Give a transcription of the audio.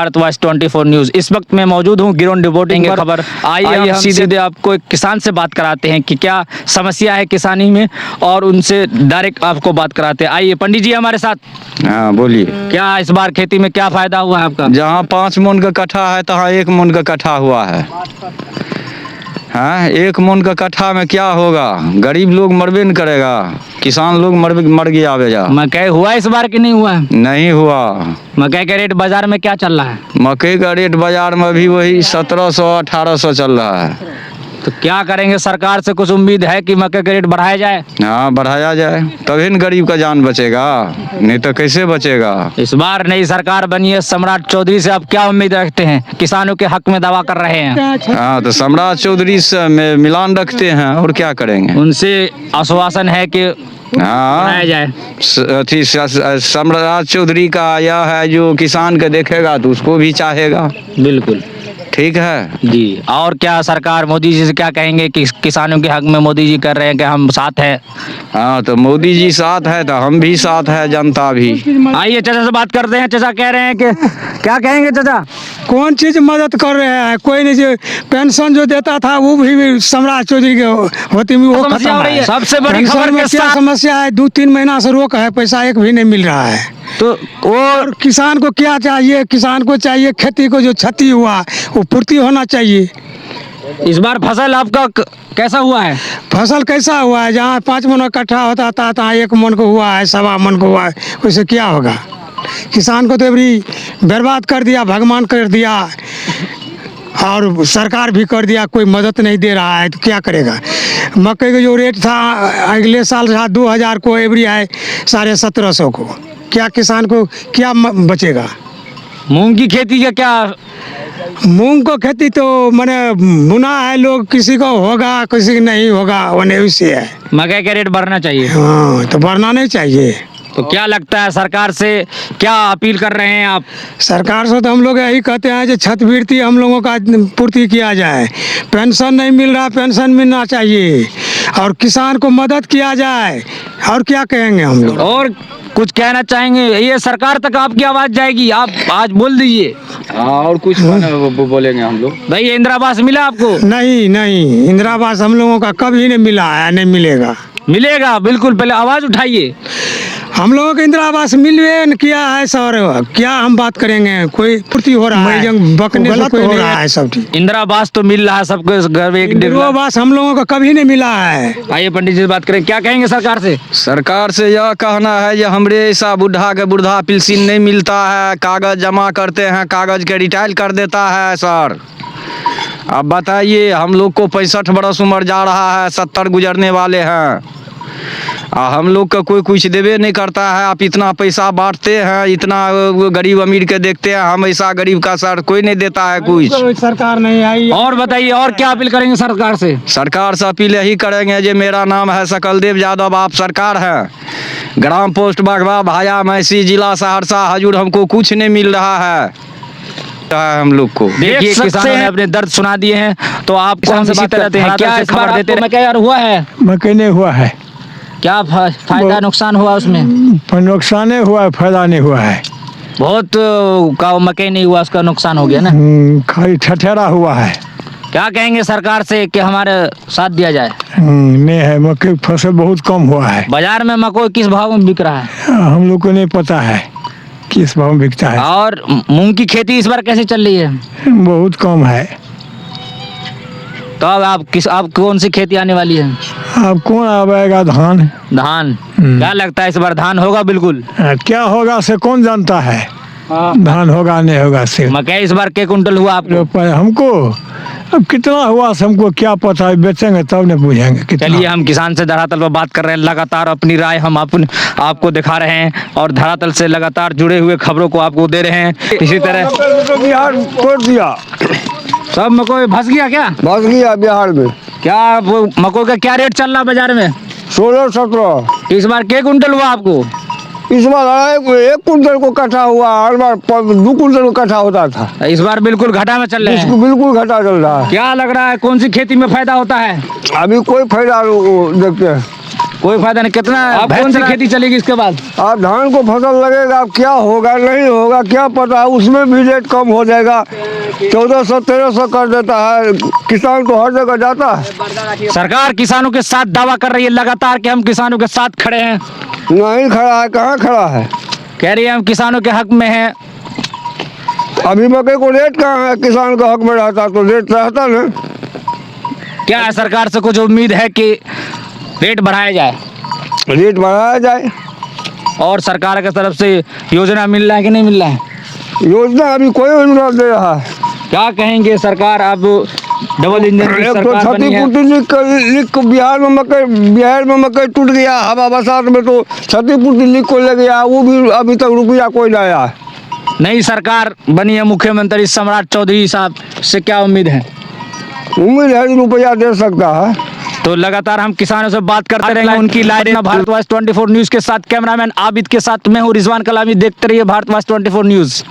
भारतवासी 24 न्यूज। इस वक्त मैं मौजूद हूँ गिरोन डिपोटिंग की खबर। आइए हम सीधे आपको एक किसान से बात कराते हैं कि क्या समस्या है किसानी में, और उनसे डायरेक्ट आपको बात कराते हैं। आइए पंडित जी हमारे साथ। हाँ बोलिए। क्या इस बार खेती में क्या फायदा हुआ है आपका? जहाँ 5 मन का कट्ठा है तहाँ 1 मन का कट्ठा हुआ है। हाँ, 1 मन का कट्ठा में क्या होगा? गरीब लोग मरबे न करेगा, किसान लोग मर गया बेजा। मकई हुआ इस बार कि नहीं हुआ? नहीं हुआ। मकई का रेट बाजार में क्या चल रहा है? मकई का रेट बाजार में भी वही 1700-1800 चल रहा है। तो क्या करेंगे? सरकार से कुछ उम्मीद है कि मकई का रेट बढ़ाया जाए? हाँ, बढ़ाया जाए तभी न गरीब का जान बचेगा, नहीं तो कैसे बचेगा। इस बार नई सरकार बनी है, सम्राट चौधरी से आप क्या उम्मीद रखते हैं? किसानों के हक में दावा कर रहे हैं। हाँ, तो सम्राट चौधरी से मिलान रखते हैं और क्या करेंगे। उनसे आश्वासन है कि हाँ, बढ़ाया जाए। अथी सम्राट चौधरी का यह है जो किसान के देखेगा तो उसको भी चाहेगा। बिल्कुल ठीक है जी। और क्या सरकार मोदी जी से क्या कहेंगे कि किसानों के हक में मोदी जी कर रहे हैं कि हम साथ हैं? हाँ, तो मोदी जी साथ है तो हम भी साथ है, जनता भी। आइए चाचा से बात करते हैं। चाचा कह रहे हैं कि क्या कहेंगे चाचा? कौन चीज मदद कर रहे हैं? कोई नहीं। जो पेंशन जो देता था वो भी सम्राट चौधरी के होती में वो समस्या खत्म हो रही है। है। सबसे बड़ी पेंशन खबर में के क्या साथ समस्या है? 2-3 महीना से रोक है, पैसा एक भी नहीं मिल रहा है। तो और किसान को क्या चाहिए? किसान को चाहिए खेती को जो क्षति हुआ वो पूर्ति होना चाहिए। इस बार फसल आपका कैसा हुआ है? फसल कैसा हुआ है? जहाँ 5 मन का कट्ठा होता था तहाँ 1 मन को हुआ है, 1.25 मन को हुआ है। उससे क्या होगा? किसान को तो अभी बर्बाद कर दिया, भगवान कर दिया और सरकार भी कर दिया, कोई मदद नहीं दे रहा है तो क्या करेगा। मकई का जो रेट था अगले साल था 2000 को, एवरी है 1750 को। क्या किसान को क्या बचेगा? मूंग की खेती का क्या? मूंग को खेती तो मैंने बुना है, लोग किसी को होगा किसी को नहीं होगा, वो नहीं उसी है। मकई का रेट बढ़ना चाहिए। हाँ, तो बढ़ना नहीं चाहिए। तो क्या लगता है सरकार से क्या अपील कर रहे हैं आप? सरकार से तो हम लोग यही कहते हैं जो छात्रवृत्ति हम लोगों का पूर्ति किया जाए। पेंशन नहीं मिल रहा, पेंशन मिलना चाहिए और किसान को मदद किया जाए। और क्या कहेंगे हम लोग? और कुछ कहना चाहेंगे? ये सरकार तक आपकी आवाज जाएगी, आप आज बोल दीजिए। और कुछ बोलेंगे हम लोग। भाई ये इंदिरा आवास मिला आपको? नहीं नहीं, इंदिरा आवास हम लोगों का कभी नहीं मिला है, नहीं मिलेगा। मिलेगा बिल्कुल, पहले आवाज उठाइए। हम लोगों को इंदिरा आवास मिलवे न किया है सर, क्या हम बात करेंगे? कोई पूर्ति हो रहा है, बकने से कोई हो रहा है सब ठीक। इंदिरा आवास तो मिल रहा है सबको, घर में एक इंदिरा आवास हम लोगों को कभी नहीं मिला है। आइए पंडित जी से बात करें, क्या कहेंगे सरकार से? सरकार से यह कहना है कि हमरे ऐसा बुढ़ा के बुढ़ा पेंशन नहीं मिलता है, कागज जमा करते हैं, कागज के रिटायर कर देता है सर। अब बताइए, हम लोग को 65 बरस उम्र जा रहा है, 70 गुजरने वाले हैं, हम लोग का कोई कुछ देवे नहीं करता है। आप इतना पैसा बांटते हैं, इतना गरीब अमीर के देखते हैं, हम ऐसा गरीब का सर कोई नहीं देता है कुछ। सरकार नहीं आई। और बताइए, और क्या अपील करेंगे सरकार से? सरकार से अपील यही करेंगे जो मेरा नाम है सकलदेव यादव, आप सरकार है, ग्राम पोस्ट बागवा, भाया मैसी, जिला सहरसा, हजूर, हमको कुछ नहीं मिल रहा है हम लोग को। देखिए किसानों ने अपने दर्द सुना दिए हैं, तो आपको हम इसी तरह क्या खबर देते हैं? क्या हुआ है? मकई नहीं हुआ है। क्या फायदा नुकसान हुआ उसमें? नुकसान हुआ है, फायदा नहीं हुआ है। बहुत का मकई नहीं हुआ, उसका नुकसान हो गया ना। खाली ठठेरा हुआ है। क्या कहेंगे सरकार से कि हमारे साथ दिया जाए? नहीं है, मकई फसल बहुत कम हुआ है। बाजार में मकई किस भाव में बिक रहा है? हम लोग को नहीं पता है किस भाव में बिकता है। और मूंग की खेती इस बार कैसे चल रही है? बहुत कम है। तो अब आप कौन सी खेती आने वाली है? अब कौन आवेगा? धान। धान? क्या लगता है इस बार धान होगा? बिल्कुल। क्या होगा से कौन जानता है? धान होगा नहीं होगा से। मकई इस बार के कुंटल हुआ आपको? हमको अब कितना हुआ से हमको क्या पता है, बेचेंगे तब न पूछेंगे। चलिए, हम किसान से धरातल पर बात कर रहे हैं, लगातार अपनी राय हम आपको दिखा रहे हैं और धरातल से लगातार जुड़े हुए खबरों को आपको दे रहे हैं। इसी तरह बिहार तोड़ दिया, सब मकई फंस गया। क्या फंस गया बिहार में? क्या वो मकई का क्या रेट चल रहा है बाजार में? 16-17। इस बार के कुंटल हुआ आपको? इस बार 1 कुंटल को कट्ठा हुआ, हर बार 2 कुंटल को कट्ठा होता था। इस बार बिल्कुल घटा में चल रहे हैं। बिल्कुल घटा चल रहा है। क्या लग रहा है कौन सी खेती में फायदा होता है? अभी कोई फायदा देखते हैं। कोई फायदा नहीं। कितना आप कौन सी कितना- खेती चलेगी इसके बाद? अब धान को फसल लगेगा, अब क्या होगा नहीं होगा क्या पता, उसमें भी रेट कम हो जाएगा। 1400-1300 कर देता है, किसान तो हर जगह जाता है। सरकार किसानों के साथ दावा कर रही है लगातार कि हम किसानों के साथ खड़े हैं। नहीं खड़ा है, कहाँ खड़ा है? कह रही है हम किसानों के हक में हैं। अभी मकई को रेट कहाँ है? किसान का हक में रहता तो रेट रहता ना। क्या है सरकार से कुछ उम्मीद है कि रेट बढ़ाया जाए? रेट बढ़ाया जाए। और सरकार की तरफ से योजना मिल रहा है कि नहीं मिल रहा है? योजना अभी कोई योजना दे रहा है। क्या कहेंगे सरकार अब डबल इंजन की एक तो सरकार बनी है। क्षतिपूर्ति लिख बिहार में मकई टूट गया, हवा बरसात में तो क्षतिपूर्ति लिख को ले गया, वो भी अभी तक रुपया कोई नहीं आया। नई सरकार बनी है, मुख्यमंत्री सम्राट चौधरी साहब से क्या उम्मीद है? उम्मीद है कि रुपया दे सकता है। तो लगातार हम किसानों से बात करते रहेंगे उनकी लाइन। भारतवासी 24 न्यूज के साथ कैमरामैन आबिद के साथ मैं हूँ रिजवान कलामी। देखते रहिए भारतवासी 24 न्यूज।